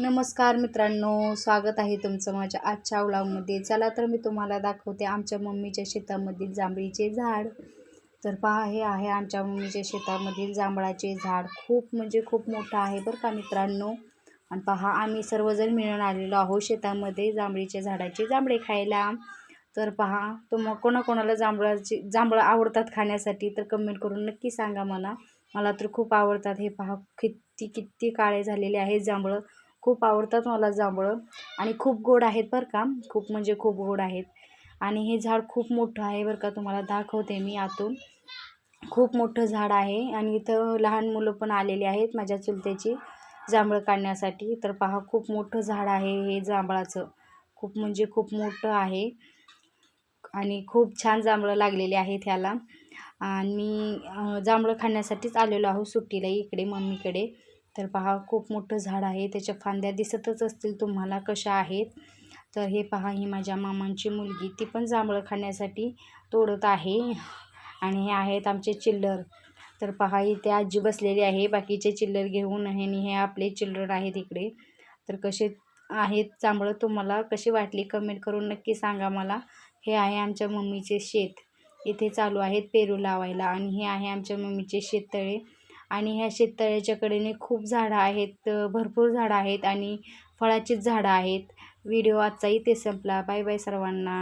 नमस्कार मित्रांनो, स्वागत आहे तुमचं माझ्या आजच्या व्लॉगमध्ये। चला तर मी तुम्हाला दाखवते आमच्या मम्मीच्या शेतामधील जांभळीचे झाड। तर पहा, हे आहे आमच्या मम्मीच्या शेतामधील जांभळाचे झाड। खूप म्हणजे खूप मोठं आहे बरं का मित्रांनो। आणि पहा, आम्ही सर्वजण मिळून आलेलो आहोत शेतामध्ये जांभळीच्या झाडाचे जांभळे खायला। तर पहा, मग कोणाकोणाला जांभळं आवडतात खाण्यासाठी तर कमेंट करून नक्की सांगा मला तर खूप आवडतात। हे पहा, किती किती काळे झालेले आहेत जांभळं। खूप आवडतात मला जांभळं आणि खूप गोड आहेत बरं का, खूप म्हणजे खूप गोड आहेत। आणि हे झाड खूप मोठं आहे बरं का, तुम्हाला दाखवते मी आतून। खूप मोठं झाड आहे आणि इथं लहान मुलं पण आलेली आहेत माझ्या चुलत्याची जांभळं काढण्यासाठी। तर पहा, खूप मोठं झाड आहे हे जांभळाचं, खूप म्हणजे खूप मोठं आहे आणि खूप छान जांभळं लागलेले आहेत ह्याला। आणि जांभळं खाण्यासाठीच आलेलो आहोत सुट्टीला इकडे मम्मीकडे। तर पहा, खूप मोठं झाड आहे, त्याच्या फांद्या दिसतच असतील तुम्हाला कशा आहेत। तर हे पहा, ही माझ्या मामांची मुलगी, ती पण जांभळं खाण्यासाठी तोडत आहे। आणि हे आहेत आमचे चिल्लर। तर पहा, इथे आजी बसलेली आहे बाकीचे चिल्लर घेऊन, आणि हे आपले चिल्ड्रन आहेत इकडे। तर कसे आहेत जांभळं, तुम्हाला कशी वाटली कमेंट करून नक्की सांगा मला। हे आहे आमच्या मम्मीचे शेत, इथे चालू आहेत पेरू लावायला। आणि हे आहे आमच्या मम्मीचे शेततळे, आणि ह्या शेततळ्याच्या कडेने खूप झाडं आहेत, भरपूर झाडं आहेत आणि फळाचीच झाडं आहेत। व्हिडिओ आजचा इथे संपला। बाय बाय सर्वांना।